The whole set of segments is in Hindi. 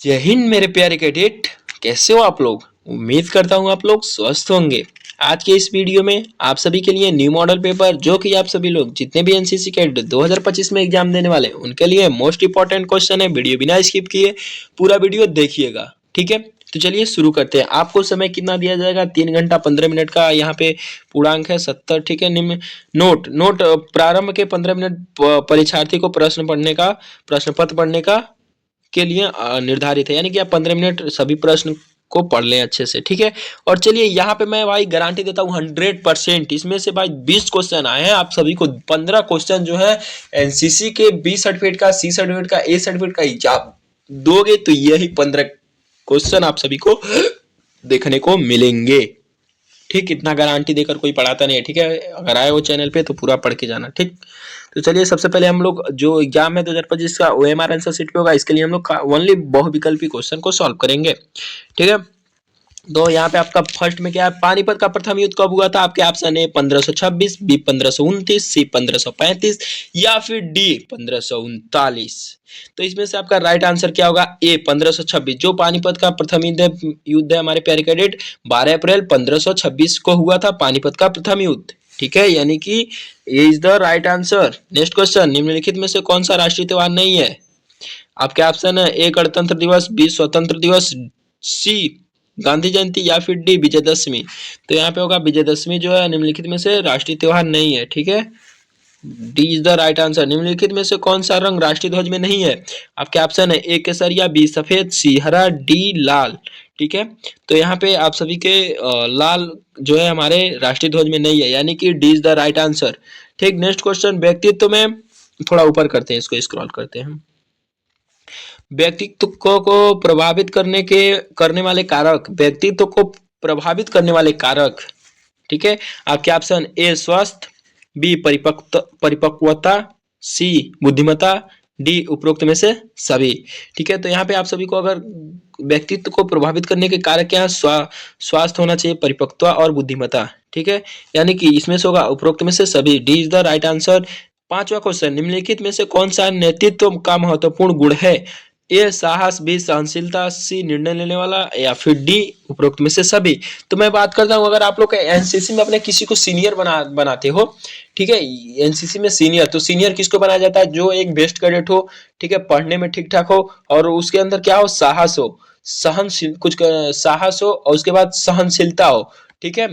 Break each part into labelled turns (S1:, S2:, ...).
S1: जय हिंद मेरे प्यारे कैडेट। कैसे हो आप लोग? उम्मीद करता हूँ आप लोग स्वस्थ होंगे। आज के इस वीडियो में आप सभी के लिए न्यू मॉडल पेपर जो कि आप सभी लोग जितने भी एनसीसी कैडेट 2025 में एग्जाम देने वाले उनके लिए मोस्ट इंपॉर्टेंट क्वेश्चन है। वीडियो बिना स्किप किए पूरा वीडियो देखिएगा, ठीक है। तो चलिए शुरू करते हैं। आपको समय कितना दिया जाएगा? 3 घंटा 15 मिनट का यहाँ पे पूर्णांक है 70, ठीक है। निम्न नोट नोट प्रारंभ के 15 मिनट परीक्षार्थी को प्रश्न पत्र पढ़ने का के लिए निर्धारित है, यानी कि आप 15 मिनट सभी प्रश्न को पढ़ लें अच्छे से, ठीक है। और चलिए यहाँ पे मैं भाई गारंटी देता हूँ 100%, इसमें से भाई 20 क्वेश्चन आए हैं। आप सभी को 15 क्वेश्चन जो है एनसीसी के बी सर्टिफिकेट का, सी सर्टिफिकेट का, ए सर्टिफिकेट का एग्जाम दोगे तो यही 15 क्वेश्चन आप सभी को देखने को मिलेंगे, ठीक। इतना गारंटी देकर कोई पढ़ाता नहीं है, ठीक है। अगर आए हो चैनल पे तो पूरा पढ़ के जाना, ठीक। तो चलिए सबसे पहले हम लोग जो एग्जाम है 2025 का ओएमआर आंसर शीट पे होगा, इसके लिए हम लोग ओनली बहुविकल्पी क्वेश्चन को सॉल्व करेंगे, ठीक है। तो यहाँ पे आपका फर्स्ट में क्या है? पानीपत का प्रथम युद्ध कब हुआ था? आपके ऑप्शन ए 1526, बी 1529, सी 1535 या फिर डी 1539। तो इसमें से आपका राइट आंसर क्या होगा? ए 1526। जो पानीपत का प्रथम युद्ध है हमारे प्यारे कैडेट 12 अप्रैल 1526 को हुआ था पानीपत का प्रथम युद्ध, ठीक है। यानी कि ये is the right answer. Next question, निम्नलिखित में से कौन सा राष्ट्रीय त्योहार नहीं है? आपके ऑप्शन है ए गणतंत्र दिवस, बी स्वतंत्र दिवस, सी गांधी जयंती या फिर डी विजयदशमी। तो यहाँ पे होगा विजयदशमी जो है निम्नलिखित में से राष्ट्रीय त्योहार नहीं है, ठीक है। D is the right answer. निम्नलिखित में से कौन सा रंग राष्ट्रीय ध्वज में नहीं है? आपके ऑप्शन है ए केसरिया, बी सफेद, सी हरा, डी लाल, ठीक है। तो यहाँ पे आप सभी के लाल जो है हमारे राष्ट्रीय ध्वज में नहीं है, यानी कि D is the right answer, ठीक। नेक्स्ट क्वेश्चन, व्यक्तित्व में थोड़ा ऊपर करते हैं, इसको स्क्रॉल करते हैं। व्यक्तित्व को प्रभावित करने वाले कारक, व्यक्तित्व को प्रभावित करने वाले कारक, ठीक है। आपके ऑप्शन ए स्वास्थ्य, बी परिपक्वता, सी बुद्धिमत्ता, डी उपरोक्त में से सभी, ठीक है। तो यहाँ पे आप सभी को अगर व्यक्तित्व को प्रभावित करने के कारक क्या है? स्वास्थ्य होना चाहिए, परिपक्वता और बुद्धिमत्ता, ठीक है। यानी कि इसमें से होगा उपरोक्त में से सभी, D is the right answer. पांचवा क्वेश्चन, निम्नलिखित में से कौन सा नेतृत्व का महत्वपूर्ण गुण है? ए साहस, बी सहनशीलता, सी निर्णय लेने वाला या फिर डी उपरोक्त में से सभी। तो मैं बात करता हूँ, अगर आप लोग एनसीसी में अपने किसी को सीनियर बनाते हो, ठीक है। एनसीसी में सीनियर, तो सीनियर किसको बनाया जाता है? जो एक बेस्ट कैडेट हो, ठीक है, पढ़ने में ठीक ठाक हो और उसके अंदर क्या हो? साहस हो, साहस हो और उसके बाद सहनशीलता हो, ठीक है।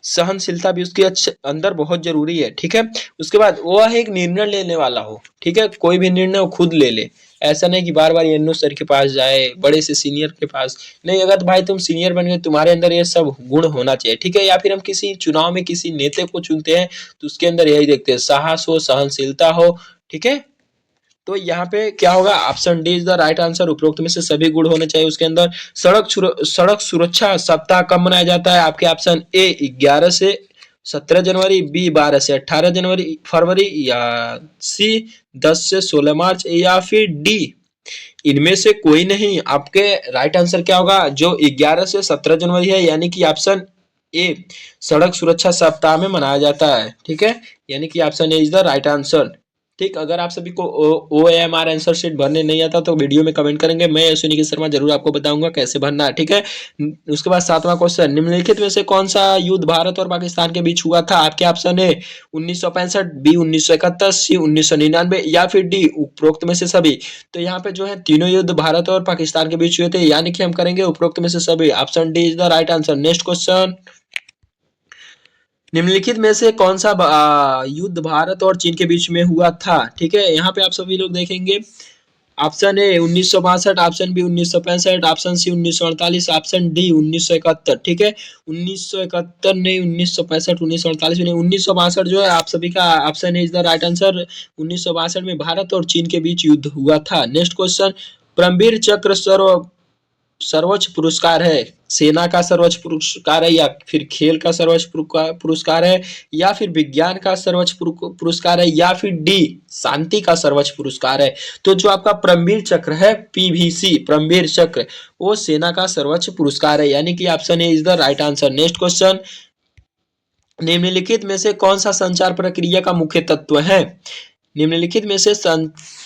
S1: सहनशीलता भी उसके अंदर बहुत जरूरी है, ठीक है। उसके बाद वह एक निर्णय लेने वाला हो, ठीक है, कोई भी निर्णय वो खुद ले ले। ऐसा नहीं कि बार बार एनओ सर के पास जाए, बड़े से सीनियर के पास नहीं। अगर भाई तुम सीनियर बन गए, तुम्हारे अंदर ये सब गुण होना चाहिए, ठीक है। या फिर हम किसी चुनाव में किसी नेता को चुनते हैं तो उसके अंदर यही देखते हैं, साहस हो, सहनशीलता हो, ठीक है। तो यहाँ पे क्या होगा? Option D is the right answer. उपरोक्त में से सभी गुण होने चाहिए उसके अंदर। सड़क सुरक्षा सप्ताह कब मनाया जाता है? आपके ऑप्शन ए 11 से 17 जनवरी, बी 12 से 18 जनवरी फरवरी या सी 10 से 16 मार्च या फिर डी इनमें से कोई नहीं। आपके राइट आंसर क्या होगा? जो 11 से 17 जनवरी है, यानी कि ऑप्शन ए सड़क सुरक्षा सप्ताह में मनाया जाता है, ठीक है। यानी कि option A is the right answer, ठीक। अगर आप सभी को OMR आंसर शीट भरने नहीं आता तो वीडियो में कमेंट करेंगे, मैं यशोनिकेत शर्मा जरूर आपको बताऊंगा कैसे भरना है, ठीक है। उसके बाद सातवां क्वेश्चन, निम्नलिखित में से कौन सा युद्ध भारत और पाकिस्तान के बीच हुआ था? आपके ऑप्शन है 1965, बी 1971, सी 1999 या फिर डी उपरोक्त में से सभी। तो यहाँ पे जो है तीनों युद्ध भारत और पाकिस्तान के बीच हुए थे, यानी कि हम करेंगे उपरोक्त में से सभी। Option D is the right answer. Next question, निम्नलिखित में से कौन सा युद्ध भारत और चीन के बीच में हुआ था? ठीक है, यहाँ पे आप सभी लोग देखेंगे, option A 1962, option B 1965, option C 1948, option D 1971, ठीक है। 1971 नहीं, 1965, 1948 नहीं, 1962 जो है आप सभी का option A is the right answer. 1962 में भारत और चीन के बीच युद्ध हुआ था। नेक्स्ट क्वेश्चन, परमवीर चक्र सर्वोच्च पुरस्कार है, सेना का सर्वोच्च पुरस्कार है या फिर खेल का सर्वोच्च पुरस्कार है या फिर विज्ञान का सर्वोच्च पुरस्कार है या फिर डी शांति का सर्वोच्च पुरस्कार है? तो जो आपका परमवीर चक्र है, PVC परमवीर चक्र, वो सेना का सर्वोच्च पुरस्कार है, यानी कि option A is the right answer. Next question, निम्नलिखित में से कौन सा संचार प्रक्रिया का मुख्य तत्व है? निम्नलिखित में से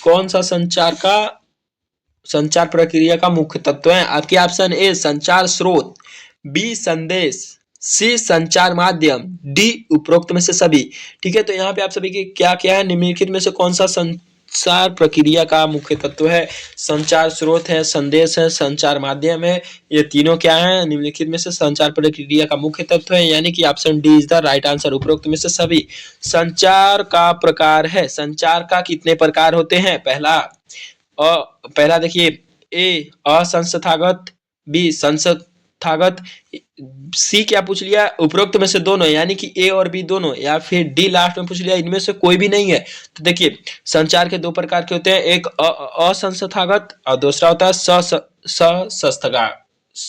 S1: कौन सा संचार का संचार प्रक्रिया का मुख्य तत्व है? आपके ऑप्शन ए संचार स्रोत, बी संदेश, सी संचार माध्यम, डी उपरोक्त में से सभी। ठीक है, तो यहाँ पे आप सभी के क्या क्या है, निम्नलिखित में से कौन सा संचार प्रक्रिया का मुख्य तत्व है? संचार स्रोत है, संदेश है, संचार माध्यम है, ये तीनों क्या है? निम्नलिखित में से संचार प्रक्रिया का मुख्य तत्व है, यानी कि option D is the right answer, उपरोक्त में से सभी। संचार का प्रकार है, संचार का कितने प्रकार होते हैं? पहला देखिए, ए असंस्थागत, बी संस्थागत, सी क्या पूछ लिया? उपरोक्त में से दोनों, यानी कि ए और बी दोनों, या फिर डी लास्ट में पूछ लिया इनमें से कोई भी नहीं है। तो देखिए, संचार के दो प्रकार के होते हैं, एक असंस्थागत और दूसरा होता है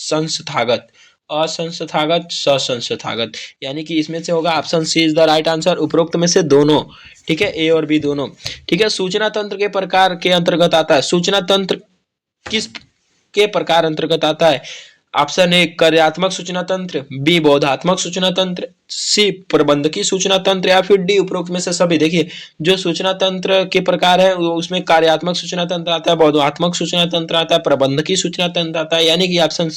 S1: संस्थागत, असंस्थागत ससंस्थागत, यानी कि इसमें से होगा option C is the right answer, उपरोक्त में से दोनों। ठीक है, ए और बी दोनों। ठीक है, सूचना तंत्र के प्रकार के अंतर्गत आता है। सूचना तंत्र किस के प्रकार अंतर्गत आता है? ऑप्शन ए कार्यात्मक सूचना तंत्र, बी बोधात्मक सूचना तंत्र, सी प्रबंधकीय सूचना तंत्र, या फिर डी उपरोक्त में से सभी। देखिए, जो सूचना तंत्र के प्रकार है उसमें कार्यात्मक सूचना तंत्र आता है, बोधात्मक सूचना तंत्र आता है, प्रबंधकीय सूचना तंत्र आता है, यानी कि option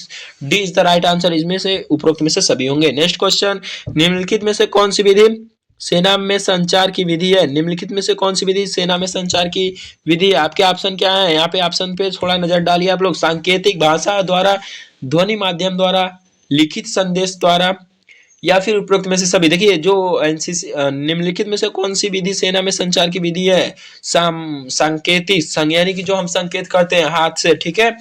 S1: D is the right answer, इसमें से उपरोक्त में से सभी होंगे। नेक्स्ट क्वेश्चन, निम्नलिखित में से कौन सी विधि सेना में संचार की विधि है? निम्नलिखित में से कौन सी विधि सेना में संचार की विधि है? आपके ऑप्शन क्या है? यहाँ पे ऑप्शन पे थोड़ा नजर डालिए आप लोग। सांकेतिक भाषा द्वारा, ध्वनि माध्यम द्वारा, लिखित संदेश द्वारा, या फिर उपरोक्त में से सभी। देखिए, जो एनसीसी निम्नलिखित में से कौन सी विधि सेना में संचार की विधि है? सांकेतिक, यानी कि जो हम संकेत करते हैं हाथ से, ठीक है,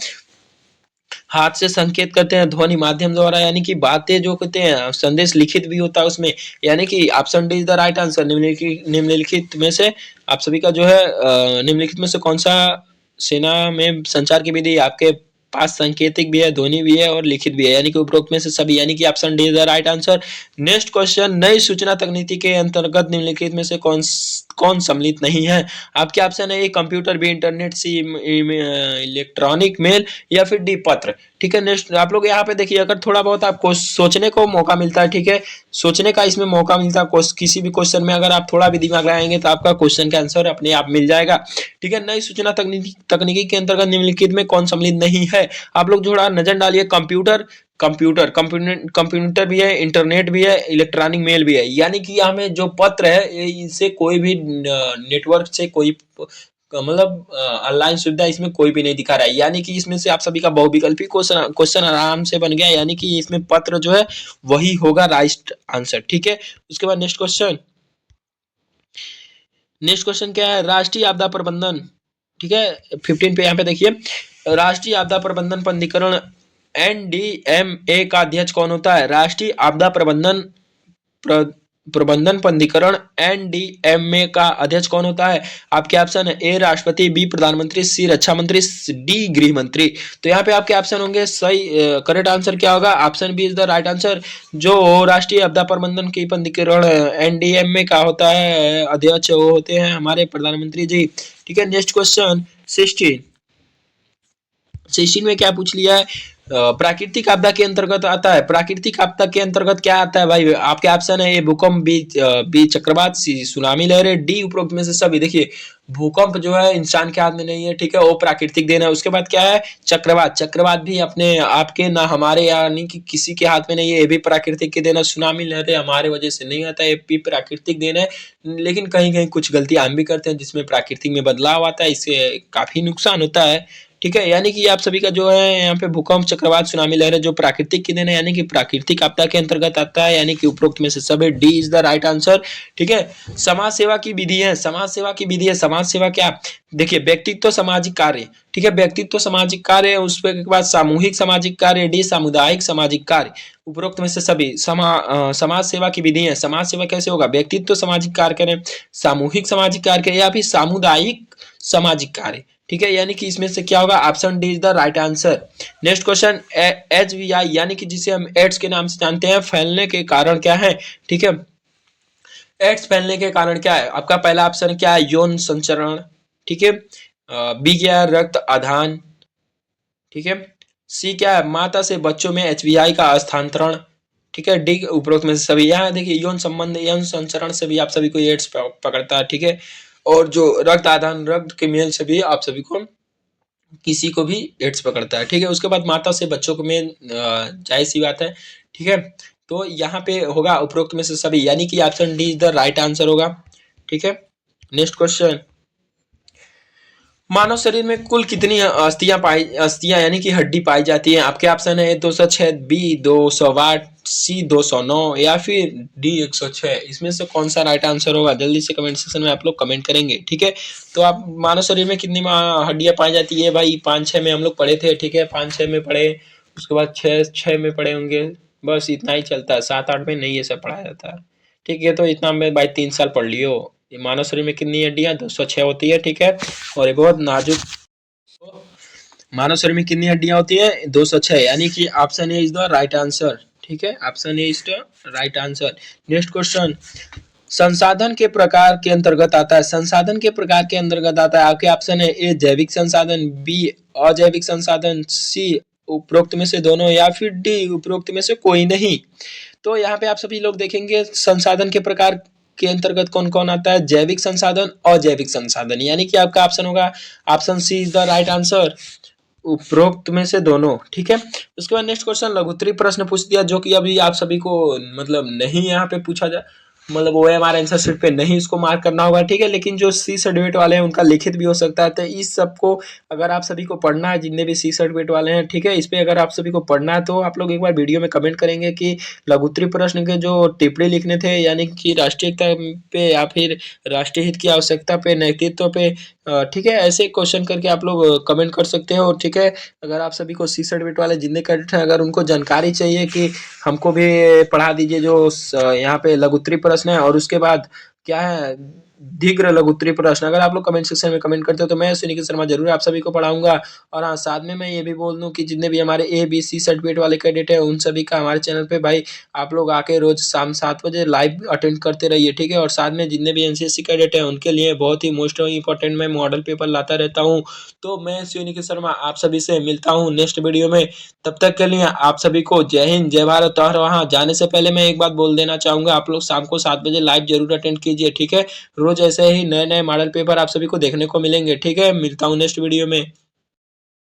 S1: हाथ से संकेत करते हैं, ध्वनि माध्यम द्वारा, यानी कि बातें जो कहते हैं, संदेश लिखित भी होता है उसमें, यानी कि option D is the right answer. निम्नलिखित में से आप सभी का जो है निम्नलिखित में से कौन सा सेना में संचार की विधि आपके पास सांकेतिक भी है, ध्वनि भी है और लिखित भी है, यानी कि उपरोक्त में से सभी, यानी कि option D is the right answer. Next question, नई सूचना तकनीकी के अंतर्गत निम्नलिखित में से कौन सम्मिलित नहीं है? आपके ऑप्शन है A computer, B internet, C electronic mail, या फिर डी पत्र। ठीक है, नेक्स्ट आप लोग यहाँ पे देखिए, अगर थोड़ा बहुत आपको सोचने को मौका मिलता है, ठीक है, सोचने का इसमें मौका मिलता है, किसी भी क्वेश्चन में अगर आप थोड़ा भी दिमाग लगाएंगे तो आपका क्वेश्चन का आंसर अपने आप मिल जाएगा। ठीक है, नई सूचना तकनीकी के अंतर्गत निम्नलिखित में कौन सम्मिलित नहीं है? आप लोग थोड़ा नजर डालिए। कंप्यूटर भी है, इंटरनेट भी है, इलेक्ट्रॉनिक मेल भी है, यानी कि हमें जो पत्र है इससे कोई भी नेटवर्क से कोई मतलब ऑनलाइन सुविधा इसमें कोई भी नहीं दिखा रहा है, यानी कि इसमें से आप सभी का बहुविकल्पी क्वेश्चन आराम से बन गया, यानी कि इसमें पत्र जो है वही होगा राइट आंसर। ठीक है, उसके बाद नेक्स्ट क्वेश्चन क्या है? राष्ट्रीय आपदा प्रबंधन। ठीक है, 15 पे यहाँ पे देखिए, राष्ट्रीय आपदा प्रबंधन पंजीकरण एनडीएमए का अध्यक्ष कौन होता है? राष्ट्रीय आपदा प्रबंधन पंजीकरण एनडीएमए का अध्यक्ष कौन होता है? आपके ऑप्शन है ए राष्ट्रपति, बी प्रधानमंत्री, सी रक्षा मंत्री, डी गृह मंत्री। तो यहाँ पे आपके ऑप्शन होंगे सही, करेक्ट आंसर क्या होगा? Option B is the right answer. जो राष्ट्रीय आपदा प्रबंधन की पंजीकरण एनडीएमए का होता है अध्यक्ष, वो होते हैं हमारे प्रधानमंत्री जी। ठीक है, नेक्स्ट क्वेश्चन 16 में क्या पूछ लिया है? प्राकृतिक आपदा के अंतर्गत आता है। प्राकृतिक आपदा के अंतर्गत क्या आता है भाई? आपके ऑप्शन है ए भूकंप, बी चक्रवात, सी सुनामी लहरें, डी उपरोक्त में से सभी। देखिए, भूकंप जो है इंसान के हाथ में नहीं है, ठीक है, वो प्राकृतिक देन है। उसके बाद क्या है? चक्रवात भी अपने आपके ना हमारे, यानी कि किसी के हाथ में नहीं है, ये भी प्राकृतिक के देन है। सुनामी लहरें हमारे वजह से नहीं आता है, ये भी प्राकृतिक देन है, लेकिन कहीं कहीं कुछ गलती हम भी करते हैं जिसमें प्राकृतिक में बदलाव आता है, इससे काफी नुकसान होता है। ठीक है, यानी कि आप सभी का जो है यहाँ पे भूकंप, चक्रवात, सुनामी लहरें जो प्राकृतिक की देन है, यानी कि प्राकृतिक आपदा के अंतर्गत आता है, यानी कि उपरोक्त में से सभी, D is the right answer. ठीक है, समाज सेवा की विधि है। समाज सेवा की विधि है, समाज सेवा क्या? देखिए, व्यक्तित्व सामाजिक कार्य। ठीक है, व्यक्तित्व सामाजिक कार्य, उसके बाद सामूहिक सामाजिक कार्य, डी सामुदायिक सामाजिक कार्य, उपरोक्त में से सभी। समाज सेवा की विधि है। समाज सेवा कैसे होगा? व्यक्तित्व सामाजिक कार्य करें, सामूहिक सामाजिक कार्य करें, या फिर सामुदायिक सामाजिक कार्य। ठीक है, यानी कि इसमें से क्या होगा? Option D is the right answer. Next question, HVI यानी कि जिसे हम एड्स के नाम से जानते हैं, फैलने के कारण क्या है? ठीक है, एड्स फैलने के कारण क्या है? आपका पहला ऑप्शन क्या है? यौन संचरण। ठीक है, बी क्या है? रक्त आधान। ठीक है, सी क्या है? माता से बच्चों में HVI का स्थानांतरण। ठीक है, डी उपरोक्त में से सभी। यहाँ देखिए, यौन संबंध, यौन संचरण से भी आप सभी को एड्स पकड़ता है। ठीक है, और जो रक्त आदान, रक्त के मेल से भी आप सभी को किसी को भी एड्स पकड़ता है, ठीक है। उसके बाद माता से बच्चों को में जाहिर सी बात है, ठीक है। तो यहाँ पे होगा उपरोक्त में से सभी, यानी कि option D is the right answer होगा, ठीक है। नेक्स्ट क्वेश्चन, मानव शरीर में कुल कितनी अस्थियां यानी कि हड्डी पाई जाती है? आपके ऑप्शन है 206, बी 208, सी 209 या फिर डी 106। इसमें से कौन सा राइट आंसर होगा? जल्दी से कमेंट सेक्शन में आप लोग कमेंट करेंगे, ठीक है। तो आप मानव शरीर में कितनी हड्डियां पाई जाती है भाई? 5-6 में हम लोग पढ़े थे, ठीक है, 5-6 में पढ़े, उसके बाद 6 में पढ़े होंगे, बस इतना ही चलता है। 7-8 में नहीं ये सब पढ़ाया जाता है, ठीक है। तो इतना में भाई 3 साल पढ़ लियो। ये मानव शरीर में कितनी हड्डियां? 206 होती है, ठीक है। और ये बहुत नाजुक, मानव शरीर में कितनी हड्डियां होती है? 206, यानी कि option A is the right answer, ठीक है। Option A is the right answer. Next question, संसाधन के प्रकार के अंतर्गत आता है, संसाधन के प्रकार के अंतर्गत आता है। आपके ऑप्शन है ए जैविक संसाधन, बी अजैविक संसाधन, सी उपरोक्त में से दोनों, या फिर डी उपरोक्त में से कोई नहीं। तो यहाँ पे आप सभी लोग देखेंगे संसाधन के प्रकार के अंतर्गत कौन कौन आता है? जैविक संसाधन, अजैविक संसाधन, यानी कि आपका ऑप्शन होगा option C is the right answer, उपरोक्त में से दोनों, ठीक है। उसके बाद नेक्स्ट क्वेश्चन, लघुत्तरी प्रश्न पूछ दिया, जो कि अभी आप सभी को मतलब नहीं यहाँ पे पूछा जाए, मतलब OMR आंसर शीट पे नहीं इसको मार्क करना होगा, ठीक है। लेकिन जो सी सर्टिफिकेट वाले हैं उनका लिखित भी हो सकता है। तो इस सबको अगर आप सभी को पढ़ना है, जितने भी सी सर्टिफिकेट वाले हैं, ठीक है, इस पे अगर आप सभी को पढ़ना है तो आप लोग एक बार वीडियो में कमेंट करेंगे कि लघुत्तरी प्रश्न के जो टिप्पणी लिखने थे, यानी कि राष्ट्रीयता पे या फिर राष्ट्रीय हित की आवश्यकता पे, नेतृत्व पे, ठीक है, ऐसे क्वेश्चन करके आप लोग कमेंट कर सकते हो, ठीक है। अगर आप सभी को सी सर्टिफिकेट वाले जितने कैडेट हैं, अगर उनको जानकारी चाहिए कि हमको भी पढ़ा दीजिए जो यहाँ पे लघुत्तरी प्रश्न है, और उसके बाद क्या है दीर्घ लघुत्तरी प्रश्न, अगर आप लोग कमेंट सेक्शन में कमेंट करते हो तो मैं सुनिकेत शर्मा जरूर आप सभी को पढ़ाऊंगा। और हाँ, साथ में मैं ये भी बोल दूं कि जितने भी हमारे ABC सर्टिफिकेट वाले कैडेट है, उन सभी का हमारे चैनल पे भाई आप लोग आके रोज शाम 7 बजे लाइव अटेंड करते रहिए, ठीक है। और साथ में जितने भी NCSC कैडेट है उनके लिए बहुत ही मोस्ट इंपॉर्टेंट मैं मॉडल पेपर लाता रहता हूँ। तो मैं सुनिकेत शर्मा आप सभी से मिलता हूँ नेक्स्ट वीडियो में। तब तक के लिए आप सभी को जय हिंद, जय भारत। और वहाँ जाने से पहले मैं एक बात बोल देना चाहूंगा, आप लोग शाम को 7 बजे लाइव जरूर अटेंड कीजिए, ठीक है। रोज ऐसे ही नए नए मॉडल पेपर आप सभी को देखने को मिलेंगे, ठीक है। मिलता हूँ नेक्स्ट वीडियो में।